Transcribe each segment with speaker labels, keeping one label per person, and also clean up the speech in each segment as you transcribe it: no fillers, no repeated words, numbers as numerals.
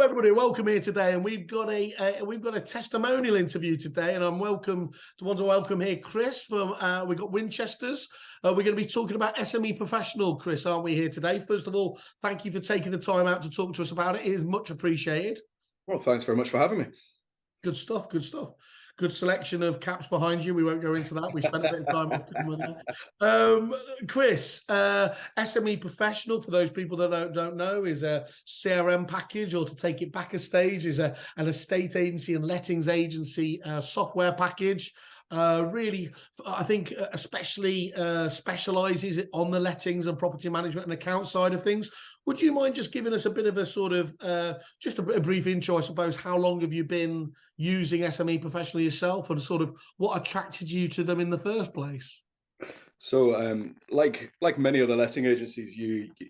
Speaker 1: everybody. Welcome here today, and we've got a testimonial interview today, and I'm want to welcome here Chris from we've got Winchesters. We're going to be talking about SME Professional, Chris, aren't we here today? First of all, thank you for taking the time out to talk to us about it. It is much appreciated.
Speaker 2: Well, thanks very much for having me. Good
Speaker 1: stuff. Good selection of caps behind you. We won't go into that. We spent a bit of time off with that. Chris, SME Professional, for those people that don't know, is a CRM package, or to take it back a stage, is an estate agency and lettings agency software package. Really, I think especially specialises on the lettings and property management and account side of things. Would you mind just giving us a bit of a sort of, just a brief intro, I suppose? How long have you been using SME Professional yourself, and sort of what attracted you to them in the first place?
Speaker 2: So, like many other letting agencies,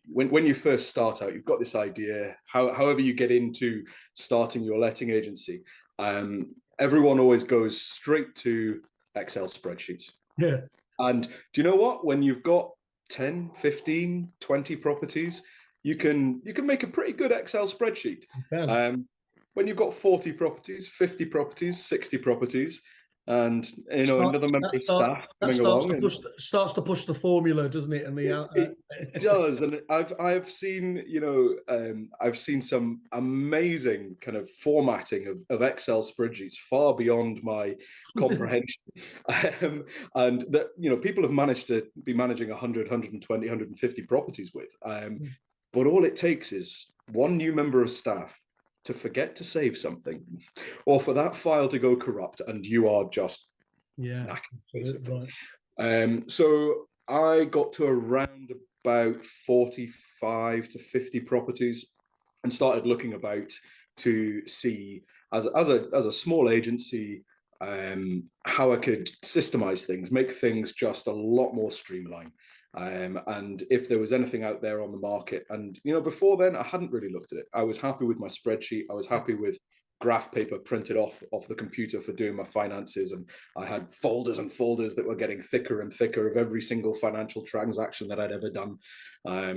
Speaker 2: when you first start out, you've got this idea. However you get into starting your letting agency, everyone always goes straight to Excel spreadsheets.
Speaker 1: Yeah.
Speaker 2: And do you know what? When you've got 10, 15, 20 properties, you can make a pretty good Excel spreadsheet. When you've got 40 properties, 50 properties, 60 properties, and another member of staff coming along,
Speaker 1: starts to push the formula, doesn't it? And
Speaker 2: it does. And I've seen I've seen some amazing kind of formatting of Excel spreadsheets far beyond my comprehension. And that people have managed to be managing 100, 120, 150 properties with. But all it takes is one new member of staff to forget to save something, or for that file to go corrupt, and you are just knackered. So I got to around about 45 to 50 properties and started looking about to see, as a small agency, how I could systemize things, make things just a lot more streamlined. And if there was anything out there on the market, and before then I hadn't really looked at it. I was happy with my spreadsheet. I was happy with graph paper printed off the computer for doing my finances, and I had folders and folders that were getting thicker and thicker of every single financial transaction that I'd ever done,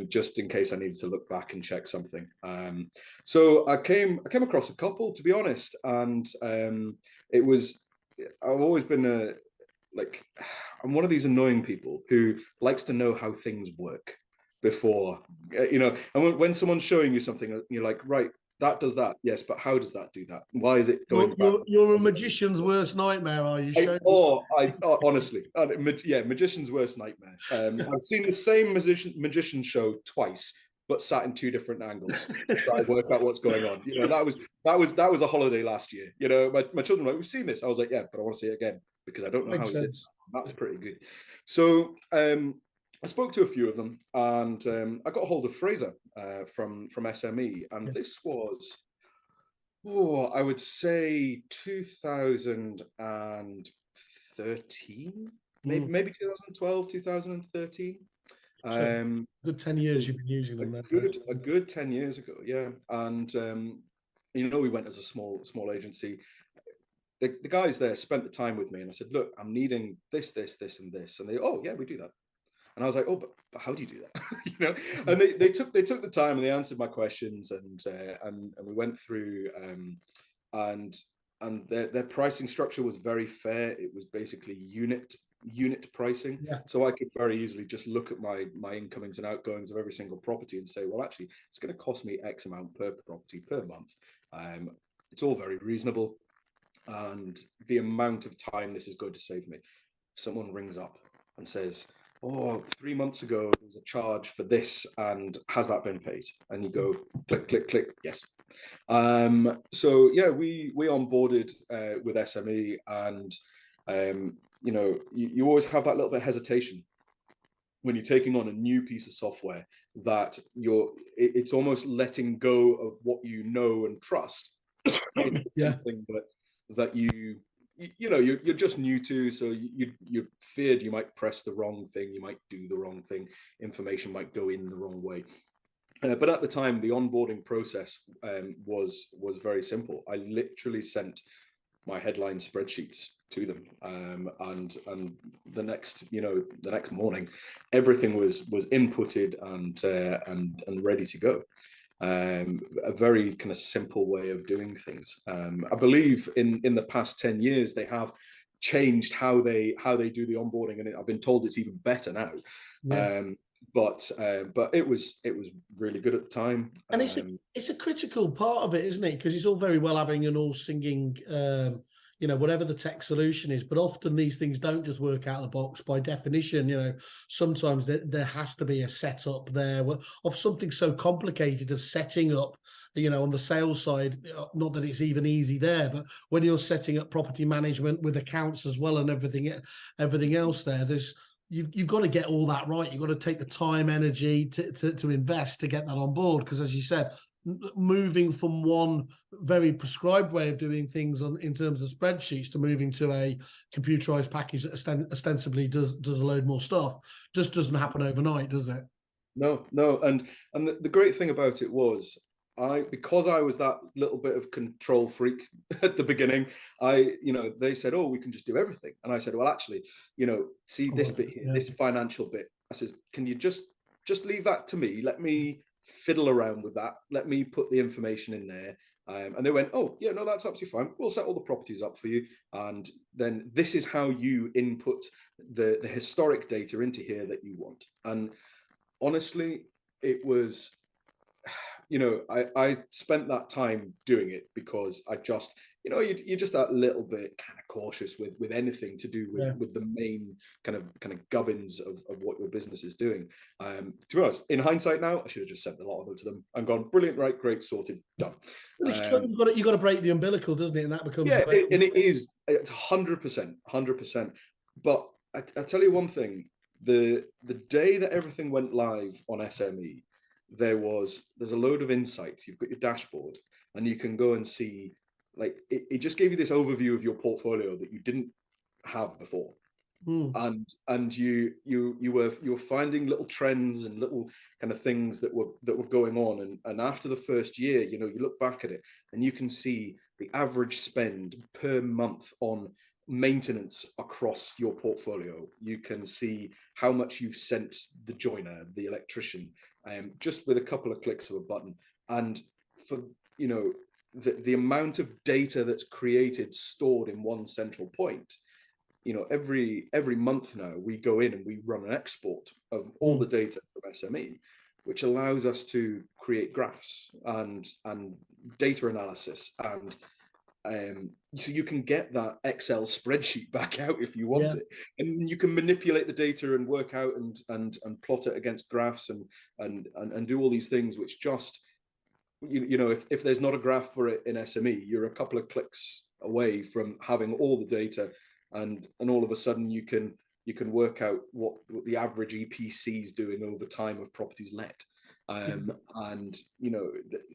Speaker 2: just in case I needed to look back and check something. So I came across a couple, to be honest, and I've always been I'm one of these annoying people who likes to know how things work before, and when someone's showing you something, you're like, right, that does that, yes, but how does that do that? Why is it going back?
Speaker 1: You're a magician's worst nightmare, are you?
Speaker 2: Honestly, magician's worst nightmare. I've seen the same magician show twice, but sat in two different angles to try to work out what's going on. That was a holiday last year. My children were like, we've seen this. I was like, yeah, but I want to see it again, because I don't know how it is. That was pretty good. So I spoke to a few of them, and I got a hold of Fraser from SME, and this was, I would say 2013, maybe 2012, 2013.
Speaker 1: Good 10 years you've been using them.
Speaker 2: A good 10 years ago, yeah. And we went as a small agency. The guys there spent the time with me, and I said, look, I'm needing this, and this, and they, oh yeah, we do that. And I was like, oh, but how do you do that? And they took the time, and they answered my questions, and we went through, and their pricing structure was very fair. It was basically unit pricing. So I could very easily just look at my incomings and outgoings of every single property and say, well, actually, it's going to cost me X amount per property per month. It's all very reasonable, and the amount of time this is going to save me. If someone rings up and says, oh, 3 months ago there was a charge for this, and has that been paid? And you go click, click, click, yes. So yeah, we onboarded with SME, and you always have that little bit of hesitation when you're taking on a new piece of software, that it's almost letting go of what you know and trust. It's something that you're just new to, so you're feared you might press the wrong thing, you might do the wrong thing, information might go in the wrong way. But at the time, the onboarding process was very simple. I literally sent my headline spreadsheets to them, and the next morning, everything was inputted and ready to go. a very kind of simple way of doing things. I believe in the past 10 years they have changed how they do the onboarding, and I've been told it's even better now.
Speaker 1: Yeah.
Speaker 2: But it was really good at the time.
Speaker 1: And it's a critical part of it, isn't it? Because it's all very well having an all singing, whatever the tech solution is, but often these things don't just work out of the box by definition. Sometimes there has to be a setup there of something so complicated of setting up, on the sales side. Not that it's even easy there, but when you're setting up property management with accounts as well and everything else there, you've got to get all that right. You've got to take the time, energy to invest to get that on board. Because as you said, moving from one very prescribed way of doing things in terms of spreadsheets to moving to a computerized package that ostensibly does a load more stuff just doesn't happen overnight, does it?
Speaker 2: No. And the great thing about it was, because I was that little bit of control freak at the beginning, they said, oh, we can just do everything. And I said, well, actually, see this bit here, this financial bit. I said, can you just leave that to me? Let me fiddle around with that. Let me put the information in there. And they went, oh, yeah, no, that's absolutely fine. We'll set all the properties up for you. And then this is how you input the historic data into here that you want. And honestly, it was, I spent that time doing it because I just, you're just that little bit kind of cautious with anything to do with the main kind of gubbins of what your business is doing. To be honest, in hindsight now, I should have just sent the lot of them to them and gone, brilliant, right, great, sorted, done.
Speaker 1: You've got to break the umbilical, doesn't it? And that becomes
Speaker 2: it's 100%. But I tell you one thing, the day that everything went live on SME, there's a load of insights. You've got your dashboard and you can go and see, like, it just gave you this overview of your portfolio that you didn't have before. And you were finding little trends and little kind of things that were going on. And after the first year, you look back at it and you can see the average spend per month on maintenance across your portfolio. You can see how much you've sent the joiner, the electrician, just with a couple of clicks of a button. And for the amount of data that's created, stored in one central point, every month now we go in and we run an export of all the data from SME, which allows us to create graphs and data analysis, and so you can get that Excel spreadsheet back out if you want it, and you can manipulate the data and work out and plot it against graphs and do all these things, which just, if there's not a graph for it in SME, you're a couple of clicks away from having all the data, and all of a sudden you can work out what the average EPC is doing over time of properties let. And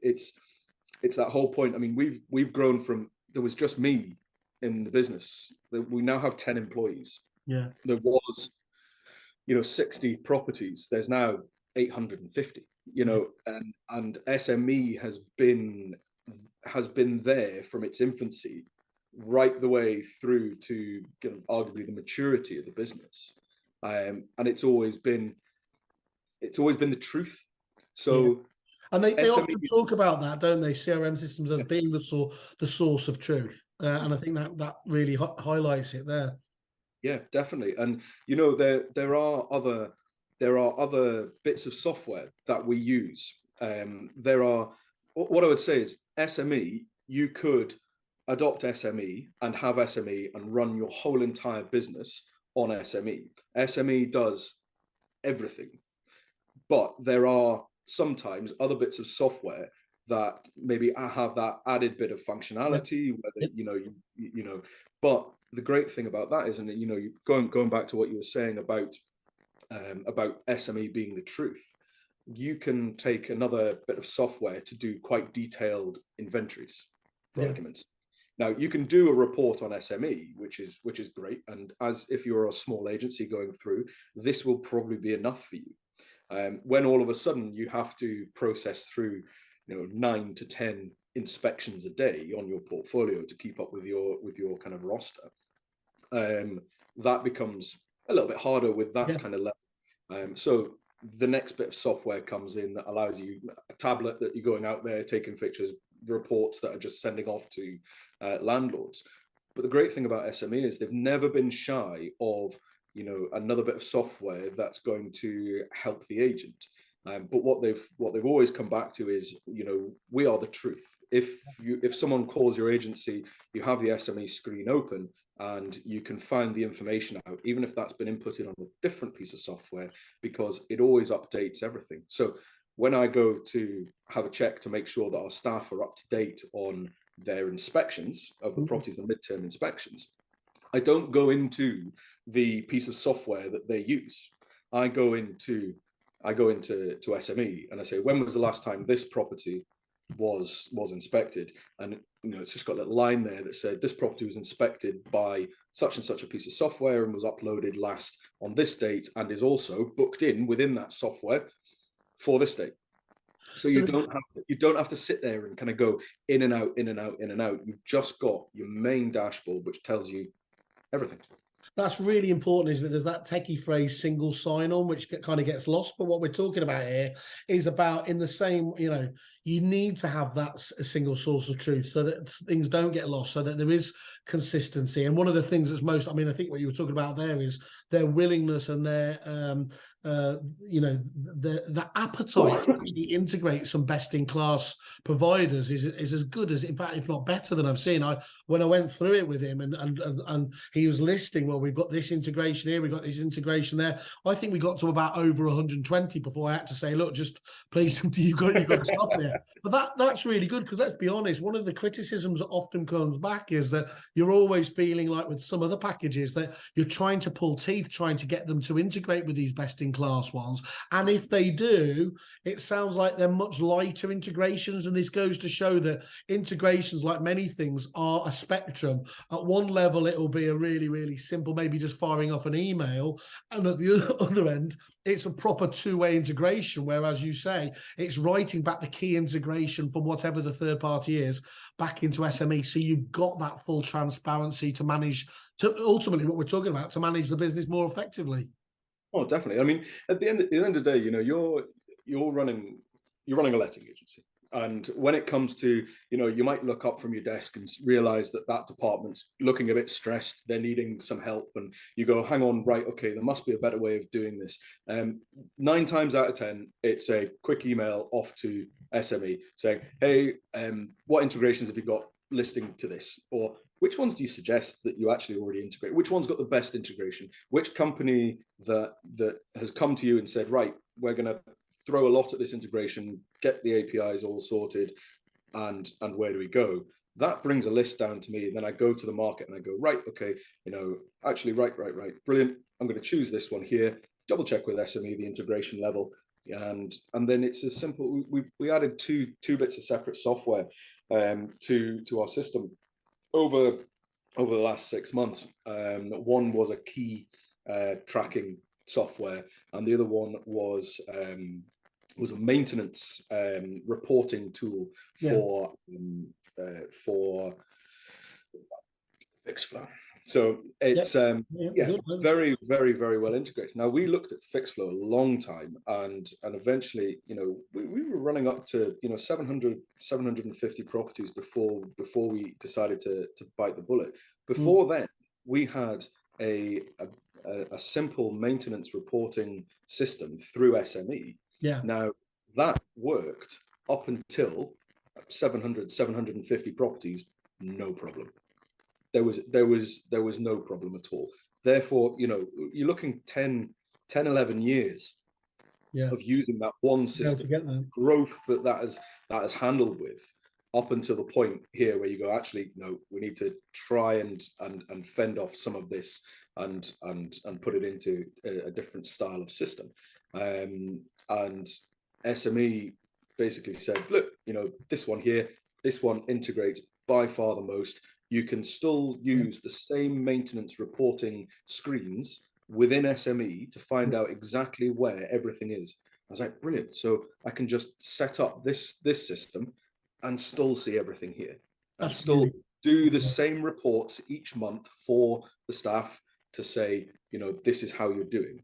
Speaker 2: it's that whole point. I mean, we've grown from, there was just me in the business. We now have 10 employees.
Speaker 1: Yeah.
Speaker 2: There was, 60 properties. There's now 850, and SME has been there from its infancy right the way through to arguably the maturity of the business. And it's always been the truth. So
Speaker 1: and they often talk about that, don't they? CRM systems as being the source of truth, and I think that really highlights it there.
Speaker 2: Yeah, definitely. And there are other bits of software that we use. What I would say is SME. You could adopt SME and have SME and run your whole entire business on SME. SME does everything, but there are sometimes other bits of software that maybe have that added bit of functionality, whether, but the great thing about that is, and going back to what you were saying about SME being the truth, you can take another bit of software to do quite detailed inventories, for arguments. Now you can do a report on SME, which is great, and as if you're a small agency going through, this will probably be enough for you. When all of a sudden you have to process through 9 to 10 inspections a day on your portfolio to keep up with your kind of roster, that becomes a little bit harder with that kind of level. So the next bit of software comes in that allows you a tablet that you're going out there taking pictures, reports that are just sending off to landlords. But the great thing about SME is they've never been shy of, you know, another bit of software that's going to help the agent. But what they've always come back to is, you know, we are the truth. If someone calls your agency, you have the SME screen open and you can find the information out, even if that's been inputted on a different piece of software, because it always updates everything. So when I go to have a check to make sure that our staff are up to date on their inspections of the properties, the midterm inspections, I don't go into the piece of software that they use. I go into SME and I say, when was the last time this property was inspected? And you know, it's just got a little line there that said this property was inspected by such and such a piece of software and was uploaded last on this date and is also booked in within that software for this date. So you don't have to sit there and kind of go in and out, in and out, in and out. You've just got your main dashboard which tells you everything.
Speaker 1: That's really important, isn't it? There's that techie phrase, single sign-on, which kind of gets lost. But what we're talking about here is about, in the same, you know, you need to have that single source of truth so that things don't get lost, so that there is consistency. And one of the things that's most, I mean, I think what you were talking about there is their willingness and their, you know, the appetite to actually integrate some best-in-class providers is as good as, in fact, if not better than I've seen. When I went through it with him and he was listing, well, we've got this integration here, we've got this integration there. I think we got to about over 120 before I had to say, look, just please, you've got to stop there. But that's really good, because let's be honest, one of the criticisms that often comes back is that you're always feeling like with some other packages that you're trying to pull teeth, trying to get them to integrate with these best-in-class ones. And if they do, it sounds like they're much lighter integrations. And this goes to show that integrations, like many things, are a spectrum. At one level, it will be a really, really simple, maybe just firing off an email. And at the other end, it's a proper two-way integration, where, as you say, it's writing back the key integration from whatever the third party is back into SME. So you've got that full transparency to manage, to ultimately what we're talking about, to manage the business more effectively.
Speaker 2: Oh, definitely. I mean, at the end of the day, you know, you're running a letting agency. And when it comes to, you know, you might look up from your desk and realize that department's looking a bit stressed, they're needing some help, and you go, hang on, right, okay, there must be a better way of doing this. 9 times out of 10, it's a quick email off to SME saying, hey, what integrations have you got listing to this? Or which ones do you suggest that you actually already integrate? Which one's got the best integration? Which company that has come to you and said, right, we're going to throw a lot at this integration, get the APIs all sorted, and where do we go? That brings a list down to me, and then I go to the market and I go, right, okay, you know, actually, right, brilliant. I'm going to choose this one here, double check with SME the integration level, and then it's as simple. We added two bits of separate software to our system over the last 6 months. One was a key tracking software, and the other one was a maintenance reporting tool for Fixflow. So it's very, very, very well integrated. Now, we looked at Fixflow a long time, and eventually, you know, we were running up to, you know, 750 properties before we decided to bite the bullet. Before then, we had a simple maintenance reporting system through SME. Yeah. Now, that worked up until 750 properties, no problem. There was no problem at all. Therefore, you know, you're looking 10, 11 years of using that one system, growth that has handled with, up until the point here where you go, actually, no, we need to try and fend off some of this and put it into a different style of system. And SME basically said, look, you know, this one integrates by far the most. You can still use the same maintenance reporting screens within SME to find out exactly where everything is. I was like, brilliant. So I can just set up this system and still see everything here. And still do the same reports each month for the staff to say, you know, this is how you're doing.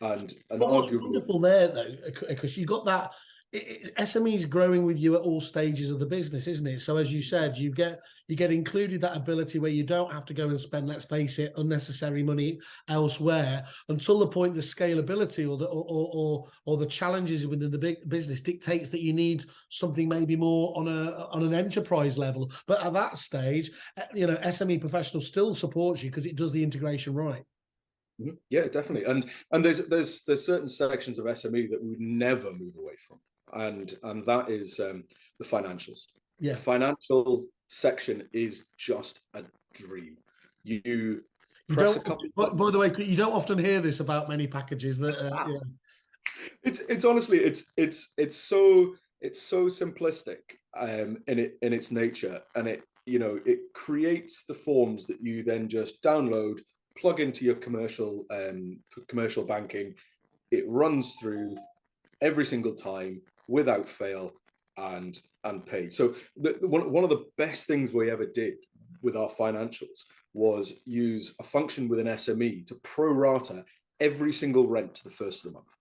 Speaker 2: and
Speaker 1: But what's
Speaker 2: arguably,
Speaker 1: wonderful there, though, because you got that SME is growing with you at all stages of the business, isn't it? So as you said, you get included that ability where you don't have to go and spend, let's face it, unnecessary money elsewhere until the point the scalability or the challenges within the big business dictates that you need something maybe more on an enterprise level. But at that stage, SME Professional still supports you because it does the integration right.
Speaker 2: Yeah, definitely. And there's certain sections of SME that we would never move away from, and that is the financials.
Speaker 1: Yeah.
Speaker 2: The financial section is just a dream. You press a couple.
Speaker 1: By the way, you don't often hear this about many packages. That
Speaker 2: It's honestly it's so simplistic in its nature, and it creates the forms that you then just download, plug into your commercial banking. It runs through every single time without fail and paid. So one of the best things we ever did with our financials was use a function within SME to pro rata every single rent to the first of the month.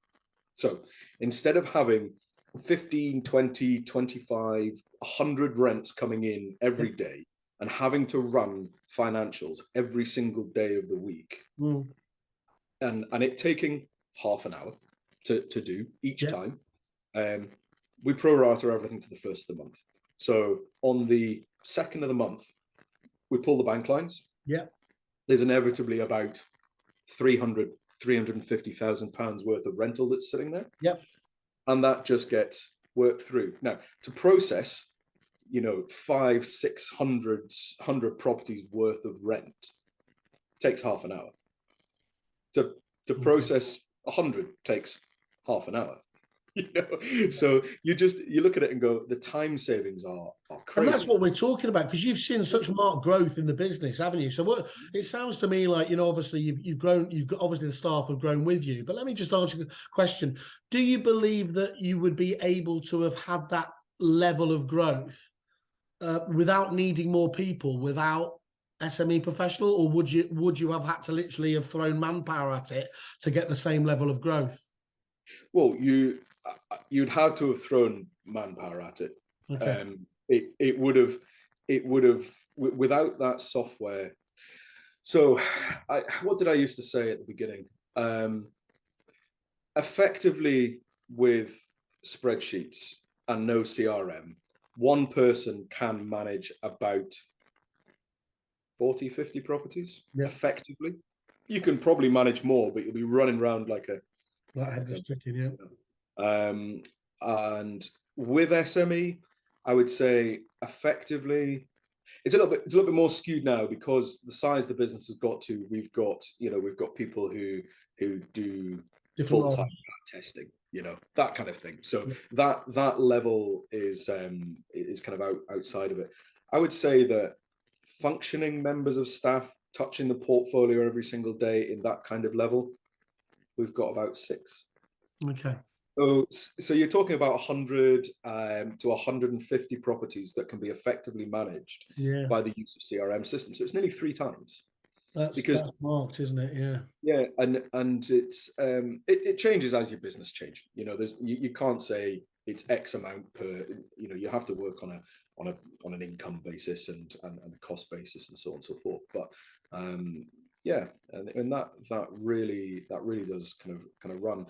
Speaker 2: So instead of having 15, 20, 25, 100 rents coming in every day and having to run financials every single day of the week, and it taking half an hour to do each time, we pro rata everything to the first of the month. So on the second of the month, we pull the bank lines.
Speaker 1: Yeah.
Speaker 2: There's inevitably about 350,000 pounds worth of rental that's sitting there.
Speaker 1: Yep.
Speaker 2: And that just gets worked through. Now, to process, 500-600 properties worth of rent takes half an hour. To process 100 takes half an hour. So you look at it and go, the time savings are crazy.
Speaker 1: And that's what we're talking about, because you've seen such marked growth in the business, haven't you? So what it sounds to me like, obviously you've grown, you've got, obviously the staff have grown with you. But let me just ask you a question. Do you believe that you would be able to have had that level of growth without needing more people, without SME Professional, or would you have had to literally have thrown manpower at it to get the same level of growth?
Speaker 2: Well, you'd had to have thrown manpower at it.
Speaker 1: Okay.
Speaker 2: It would have without that software. So what did I used to say at the beginning? Effectively, with spreadsheets and no CRM, one person can manage about 40, 50 properties effectively. You can probably manage more, but you'll be running around like a
Speaker 1: headless chicken, yeah.
Speaker 2: And with SME, I would say effectively, it's a little bit more skewed now because the size the business has got to. We've got people who do full-time testing, that kind of thing. So that level is kind of outside of it. I would say that functioning members of staff touching the portfolio every single day in that kind of level, we've got about 6.
Speaker 1: Okay.
Speaker 2: So you're talking about 100 to 150 properties that can be effectively managed by the use of CRM systems. So it's nearly 3 times.
Speaker 1: That's marked, isn't it? Yeah. Yeah,
Speaker 2: and it's it changes as your business changes. You can't say it's X amount per. You have to work on an income basis and a cost basis and so on and so forth. But and that really does kind of run.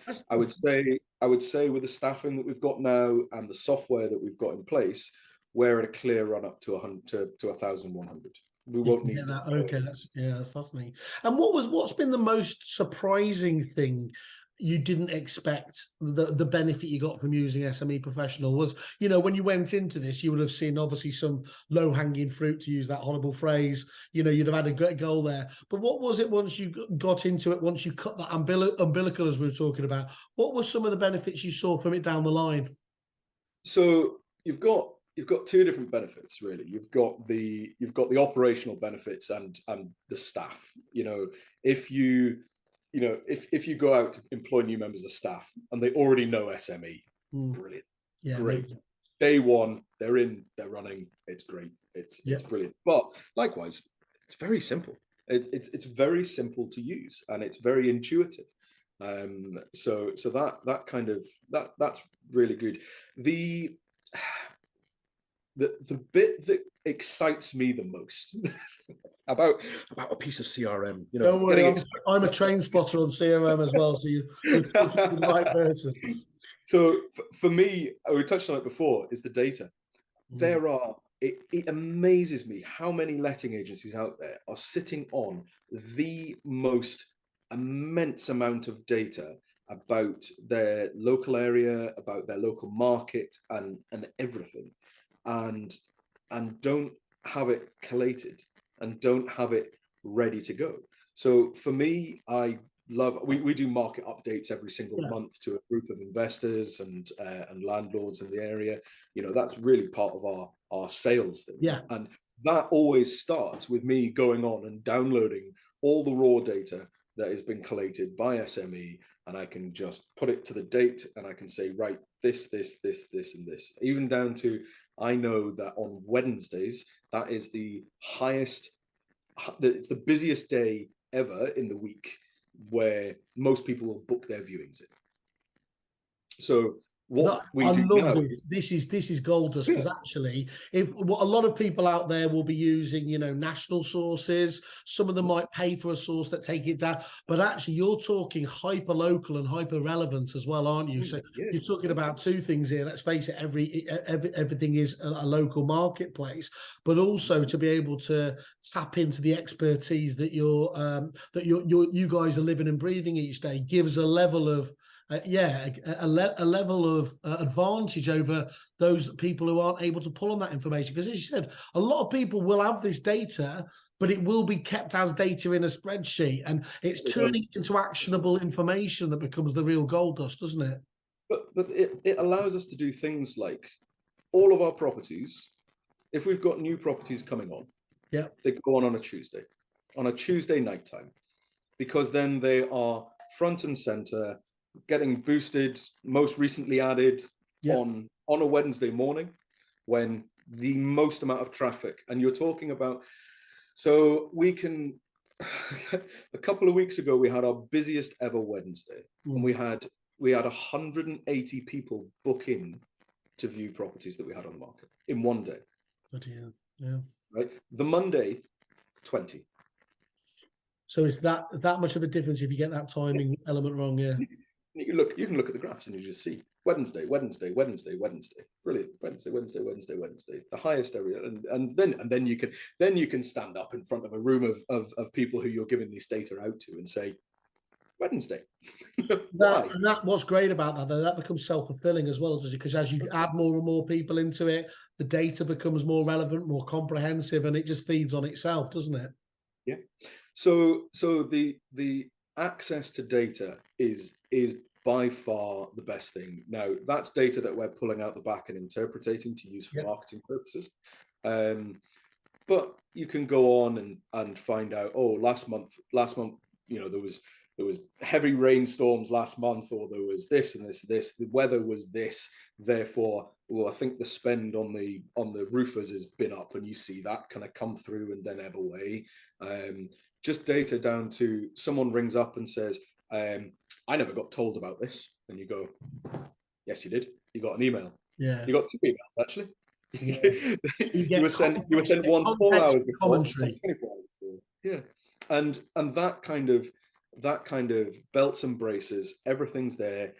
Speaker 2: I would say with the staffing that we've got now and the software that we've got in place, we're at a clear run up to 100 to 1,100. We won't need
Speaker 1: that. Okay, that's fascinating. And what's been the most surprising thing you didn't expect, the benefit you got from using SME Professional? Was, when you went into this, you would have seen obviously some low-hanging fruit, to use that horrible phrase. You'd have had a great goal there. But what was it once you got into it, once you cut that umbilical, as we were talking about? What were some of the benefits you saw from it down the line?
Speaker 2: So you've got 2 different benefits, really. You've got the operational benefits and the staff. If you go out to employ new members of staff and they already know SME, brilliant, great. Day one, they're in, they're running. It's great. It's brilliant. But likewise, it's very simple. It's very simple to use and it's very intuitive. So that kind of that's really good. The bit that excites me the most about a piece of CRM, you know,
Speaker 1: Don't worry, I'm a train spotter on CRM as well, so you're talking to the right person.
Speaker 2: So for me, we touched on it before, is the data. It amazes me how many letting agencies out there are sitting on the most immense amount of data about their local area, about their local market, and everything, and don't have it collated and don't have it ready to go. So for me, we do market updates every single month to a group of investors and landlords in the area. You know, that's really part of our sales thing.
Speaker 1: Yeah.
Speaker 2: And that always starts with me going on and downloading all the raw data that has been collated by SME, and I can just put it to the date, and I can say, right, this, and this, even down to, I know that on Wednesdays, that is the highest, it's the busiest day ever in the week where most people will book their viewings in. So what we do now is
Speaker 1: this is gold dust, because actually, if what a lot of people out there will be using, you know, national sources, some of them might pay for a source that take it down, but actually you're talking hyper local and hyper relevant as well, aren't you? So you're talking about two things here. Let's face it, everything is a local marketplace, but also to be able to tap into the expertise that you guys are living and breathing each day gives a level of a level of advantage over those people who aren't able to pull on that information. Because as you said, a lot of people will have this data, but it will be kept as data in a spreadsheet, and it's turning into actionable information that becomes the real gold dust, doesn't it?
Speaker 2: But it allows us to do things like all of our properties. If we've got new properties coming on, they go on a Tuesday nighttime, because then they are front and center, getting boosted, most recently added on a Wednesday morning when the most amount of traffic, and you're talking about, so we can, a couple of weeks ago, we had our busiest ever Wednesday, and we had 180 people book in to view properties that we had on the market in one day. Right. The Monday, 20.
Speaker 1: So it's that much of a difference if you get that timing element wrong.
Speaker 2: You can look at the graphs and you just see Wednesday, brilliant. Wednesday, the highest area, and then you can stand up in front of a room of people who you're giving this data out to and say, Wednesday. Why?
Speaker 1: And what's great about that, though, that becomes self-fulfilling as well, does it? Because as you add more and more people into it, the data becomes more relevant, more comprehensive, and it just feeds on itself, doesn't it?
Speaker 2: Yeah. So the access to data is by far the best thing. Now, that's data that we're pulling out the back and interpreting to use for marketing purposes. But you can go on and find out, oh, last month, you know, there was heavy rainstorms last month, or there was this and this, the weather was this, therefore, well, I think the spend on the roofers has been up, and you see that kind of come through and then ebb away. Just data down to someone rings up and says, I never got told about this. And you go, yes, you did. You got an email.
Speaker 1: Yeah.
Speaker 2: You got 2 emails, actually.
Speaker 1: Yeah.
Speaker 2: you were sent one 4 hours before.
Speaker 1: Commentary.
Speaker 2: Yeah. And that kind of belts and braces, everything's there.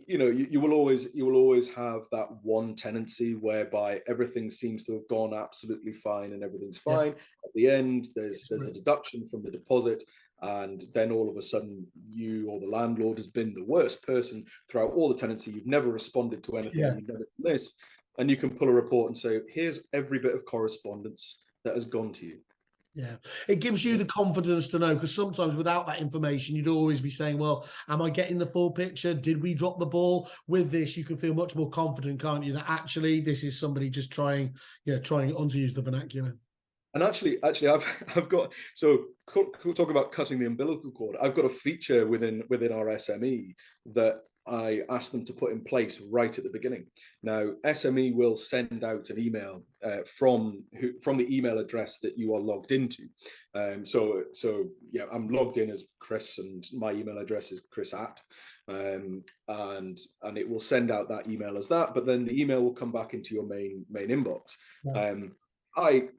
Speaker 2: You know, you will always have that one tenancy whereby everything seems to have gone absolutely fine and everything's fine. At the end, there's a deduction from the deposit, and then all of a sudden you or the landlord has been the worst person throughout all the tenancy. You've never responded to anything. You've never done this, and you can pull a report and say, here's every bit of correspondence that has gone to you.
Speaker 1: Yeah, it gives you the confidence to know, because sometimes without that information, you'd always be saying, well, am I getting the full picture? Did we drop the ball? With this, you can feel much more confident, can't you, that actually this is somebody just trying on, to use the vernacular.
Speaker 2: And actually, I've got, so talk about cutting the umbilical cord. I've got a feature within our SME that I ask them to put in place right at the beginning. Now, SME will send out an email from the email address that you are logged into. So yeah, I'm logged in as Chris, and my email address is Chris at, and it will send out that email as that. But then the email will come back into your main inbox. Yeah. I,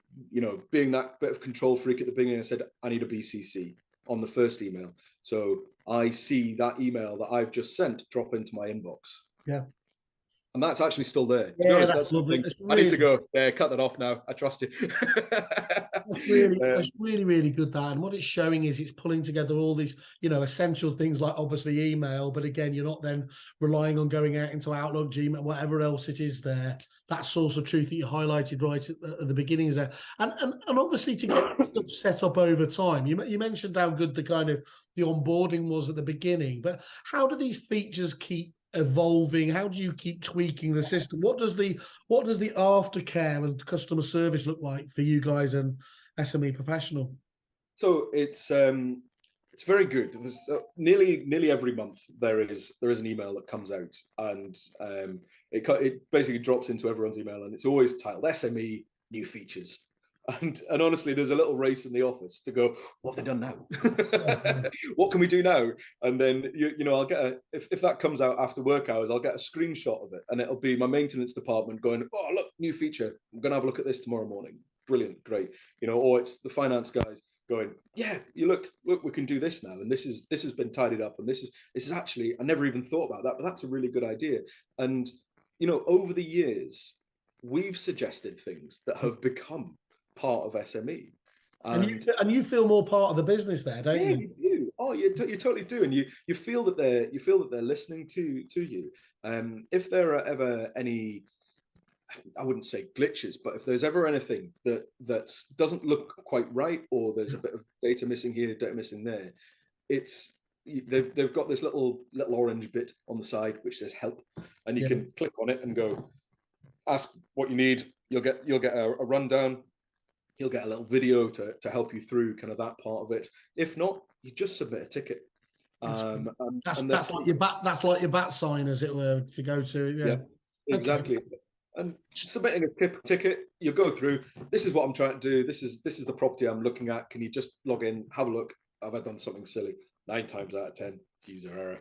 Speaker 2: being that bit of control freak at the beginning, I said I need a BCC on the first email. So I see that email that I've just sent drop into my inbox.
Speaker 1: Yeah.
Speaker 2: And that's actually still there. To
Speaker 1: be honest, that's lovely.
Speaker 2: I need to go. Cut that off now. I trust you.
Speaker 1: That's really good, that. And what it's showing is it's pulling together all these, essential things like obviously email, but again, you're not then relying on going out into Outlook, Gmail, whatever else it is there. That source of truth that you highlighted right at the beginning is there. And obviously to get set up over time, you mentioned how good the onboarding was at the beginning, but how do these features keep evolving? How do you keep tweaking the system? What does the aftercare and customer service look like for you guys and SME Professional?
Speaker 2: So it's very good. There's nearly every month there is an email that comes out, and it basically drops into everyone's email, and it's always titled SME new features. And honestly, there's a little race in the office to go, what have they done now? What can we do now? And then I'll get if that comes out after work hours, I'll get a screenshot of it, and it'll be my maintenance department going, oh look, new feature. I'm gonna have a look at this tomorrow morning. Brilliant, great. Or it's the finance guys going, yeah, you look, we can do this now, and this has been tidied up, and this is actually, I never even thought about that, but that's a really good idea. And over the years, we've suggested things that have become part of SME,
Speaker 1: and you feel more part of the business there, don't you?
Speaker 2: You do. Oh, you totally do, and you feel that they're listening to you. If there are ever any, I wouldn't say glitches, but if there's ever anything that doesn't look quite right, or there's a bit of data missing here, data missing there, they've got this little orange bit on the side which says help, and you can click on it and go ask what you need. You'll get a rundown. You'll get a little video to help you through kind of that part of it. If not, you just submit a ticket.
Speaker 1: That's like your bat sign, as it were, to go to.
Speaker 2: Yeah, exactly. Okay. And submitting a ticket, you go through. This is what I'm trying to do. This is the property I'm looking at. Can you just log in, have a look? Have I done something silly? 9 times out of 10, it's user error.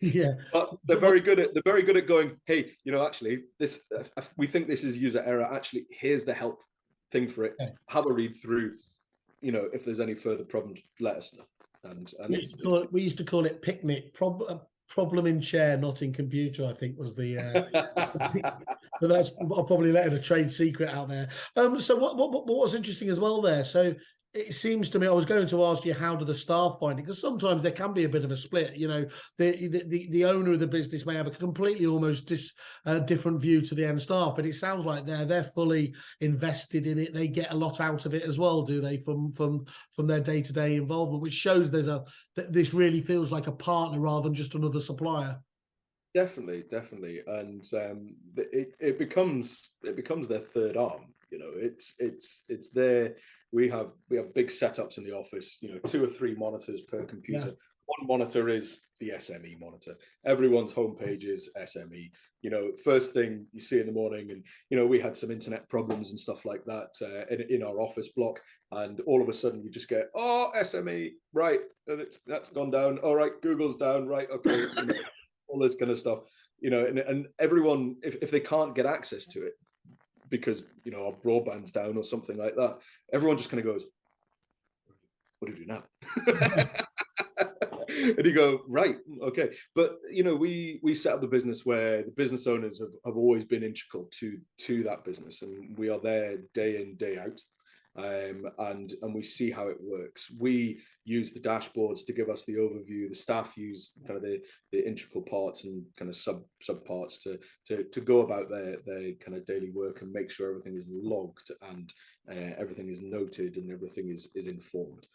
Speaker 1: Yeah,
Speaker 2: but they're very good at going, hey, actually, this we think this is user error. Actually, here's the help thing for it. Okay. Have a read through. If there's any further problems, let us know. And
Speaker 1: we used to call it picnic problem in chair, not in computer, I think was the. But that's, I'll probably letting a trade secret out there. So what was interesting as well there? So it seems to me, I was going to ask you, how do the staff find it? Because sometimes there can be a bit of a split. The owner of the business may have a completely almost different view to the end staff, but it sounds like they're fully invested in it. They get a lot out of it as well, do they? From their day-to-day involvement, which shows this really feels like a partner rather than just another supplier.
Speaker 2: Definitely, and it becomes their third arm. It's there. We have big setups in the office. 2 or 3 monitors per computer. Yeah. One monitor is the SME monitor. Everyone's homepage is SME. First thing you see in the morning, and we had some internet problems and stuff like that in our office block, and all of a sudden you just get, oh, SME, right, and that's gone down. All right, Google's down, right, okay. All this kind of stuff, and everyone, if they can't get access to it because our broadband's down or something like that, everyone just kind of goes, what do we do now? And you go, right, okay. But we set up the business where the business owners have always been integral to that business, and we are there day in, day out. And we see how it works. We use the dashboards to give us the overview. The staff use kind of the integral parts and kind of sub parts to go about their kind of daily work and make sure everything is logged and everything is noted and everything is informed.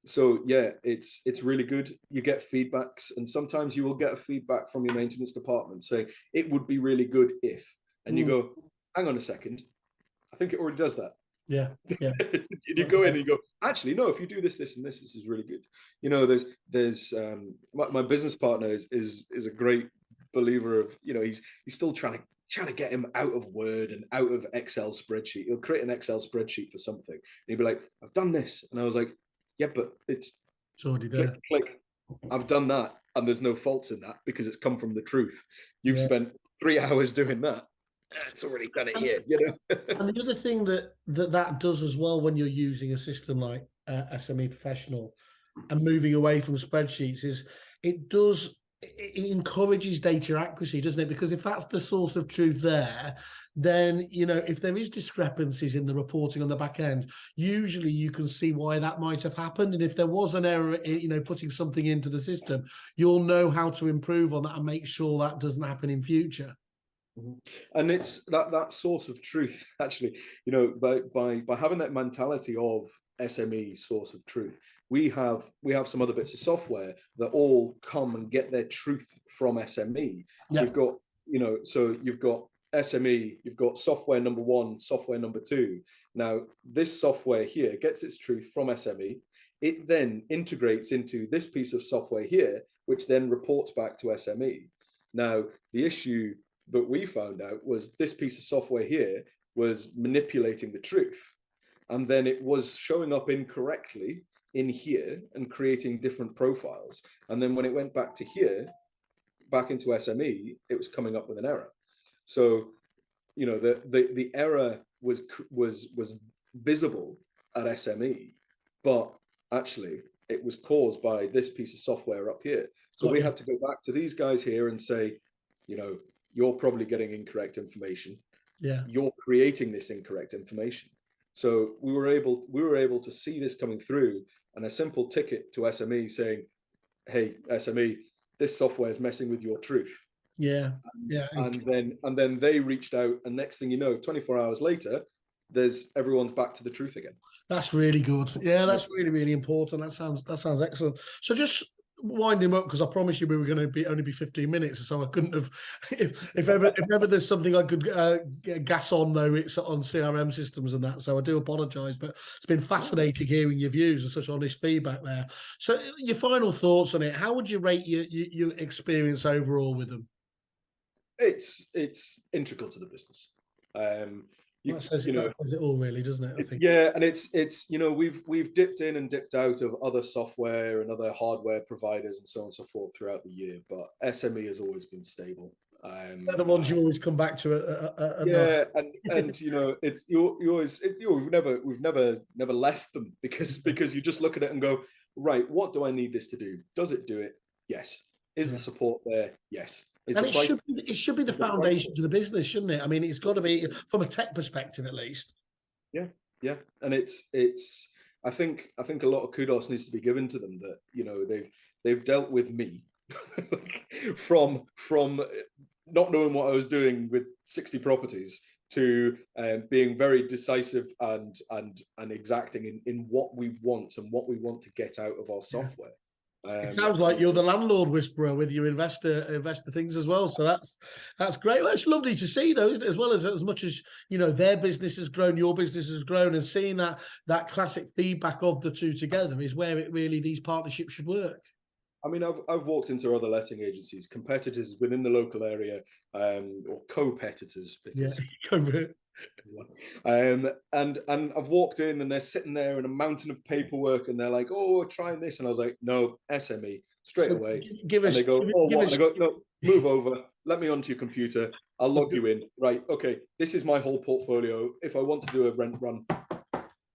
Speaker 2: So yeah, it's really good. You get feedbacks, and sometimes you will get a feedback from your maintenance department saying it would be really good if, and you go, hang on a second, I think it already does that.
Speaker 1: Yeah, yeah.
Speaker 2: You go in and you go, actually, no, if you do this, this, and this is really good. You know, there's my business partner is a great believer of, you know, he's still trying to get him out of Word and out of Excel spreadsheet. He'll create an Excel spreadsheet for something, and he'd be like, I've done this, and I was like, yeah, but it's
Speaker 1: already
Speaker 2: click,
Speaker 1: there.
Speaker 2: click. I've done that, and there's no faults in that because it's come from the truth. You've
Speaker 1: Yeah.
Speaker 2: spent 3 hours doing that. It's already done it here, you know.
Speaker 1: And the other thing that does as well when you're using a system like SME Professional and moving away from spreadsheets is it encourages data accuracy, doesn't it? Because if that's the source of truth there, then, you know, if there is discrepancies in the reporting on the back end, usually you can see why that might have happened. And if there was an error in, you know, putting something into the system, you'll know how to improve on that and make sure that doesn't happen in future.
Speaker 2: And it's that source of truth, actually, you know, by having that mentality of SME source of truth, we have some other bits of software that all come and get their truth from SME.
Speaker 1: Yeah.
Speaker 2: We've got, you know, so you've got SME, you've got software number 1, software number 2. Now, this software here gets its truth from SME. It then integrates into this piece of software here, which then reports back to SME. Now, the issue that we found out was this piece of software here was manipulating the truth. And then it was showing up incorrectly in here and creating different profiles. And then when it went back to here, back into SME, it was coming up with an error. So, you know, the error was visible at SME, but actually it was caused by this piece of software up here. So we had to go back to these guys here and say, you know, you're probably getting incorrect information.
Speaker 1: Yeah.
Speaker 2: You're creating this incorrect information. So we were able to see this coming through, and a simple ticket to SME saying, hey, SME, this software is messing with your truth.
Speaker 1: Yeah. Yeah.
Speaker 2: And then they reached out, and next thing you know, 24 hours later, everyone's back to the truth again.
Speaker 1: That's really good. Yeah, that's really, really important. That sounds excellent. So just winding up, because I promised you we were going to only be 15 minutes, so I couldn't have. If ever there's something I could gas on, though, it's on CRM systems and that. So I do apologise, but it's been fascinating hearing your views and such honest feedback there. So your final thoughts on it? How would you rate your experience overall with them?
Speaker 2: It's integral to the business.
Speaker 1: That says it all, really, doesn't it? I think.
Speaker 2: Yeah, and it's you know, we've dipped in and dipped out of other software and other hardware providers and so on and so forth throughout the year, but SME has always been stable.
Speaker 1: They're the ones you always come back to.
Speaker 2: Yeah, and you know, it's we've never left them because you just look at it and go, right, what do I need this to do? Does it do it? Yes. Is the support there? Yes.
Speaker 1: And it should be the foundation to the business, shouldn't it? I mean, it's got to be from a tech perspective, at least. Yeah,
Speaker 2: and it's. I think a lot of kudos needs to be given to them that, you know, they've dealt with me from not knowing what I was doing with 60 properties to being very decisive and exacting in what we want and what we want to get out of our software.
Speaker 1: It sounds like you're the landlord whisperer with your investor things as well. So that's great. Well, it's lovely to see, though, isn't it? As well as much as, you know, their business has grown, your business has grown, and seeing that classic feedback of the two together is where these partnerships should work.
Speaker 2: I mean, I've walked into other letting agencies, competitors within the local area, or co-petitors, because and I've walked in and they're sitting there in a mountain of paperwork and they're like, oh, we're trying this, and I was like, no, SME straight away. And they go, oh, what? And I go, no, move over, let me onto your computer, I'll log you in. Right, okay, this is my whole portfolio. If I want to do a rent run,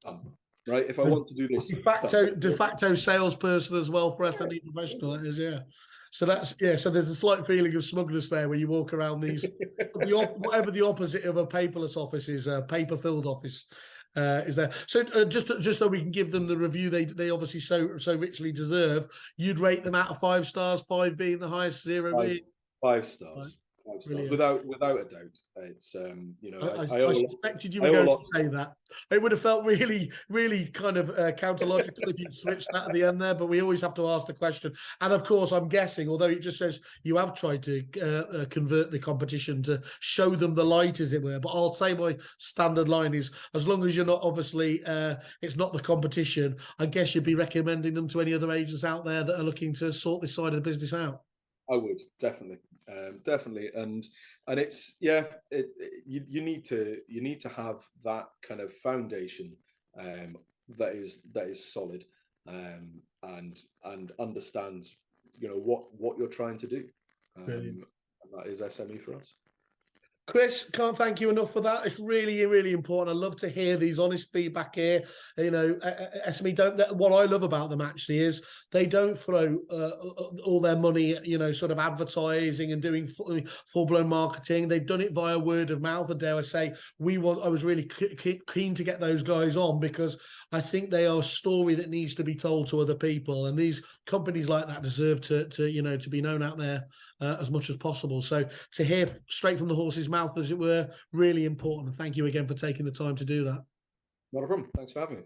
Speaker 2: done. Right, if I want to do this,
Speaker 1: de facto salesperson as well for SME Professional, that is, yeah. So so there's a slight feeling of smugness there when you walk around these, whatever the opposite of a paperless office is, a paper-filled office is there. So just so we can give them the review they obviously so richly deserve, you'd rate them out of 5 stars, 5 being the highest, 0 being
Speaker 2: 5 stars. 5 stars without a doubt. It's you know,
Speaker 1: I suspected you
Speaker 2: I
Speaker 1: were
Speaker 2: owe a
Speaker 1: going
Speaker 2: lot
Speaker 1: to say that. It would have felt really, really kind of counterlogical if you'd switched that at the end there, but we always have to ask the question. And of course, I'm guessing, although it just says you have tried to convert the competition to show them the light, as it were. But I'll say my standard line is, as long as you're not, obviously, it's not the competition, I guess you'd be recommending them to any other agents out there that are looking to sort this side of the business out.
Speaker 2: I would definitely, and it's you need to have that kind of foundation that is solid and understands, you know, what you're trying to do. And that is SME for us.
Speaker 1: Chris, can't thank you enough for that. It's really, really important. I love to hear these honest feedback here. You know, SME don't. What I love about them actually is they don't throw all their money at, you know, sort of advertising and doing full-blown marketing. They've done it via word of mouth. And dare I say, I was really keen to get those guys on because I think they are a story that needs to be told to other people. And these companies like that deserve to you know, to be known out there as much as possible. So to hear straight from the horse's mouth, as it were, really important. And thank you again for taking the time to do that.
Speaker 2: Not a problem. Thanks for having me.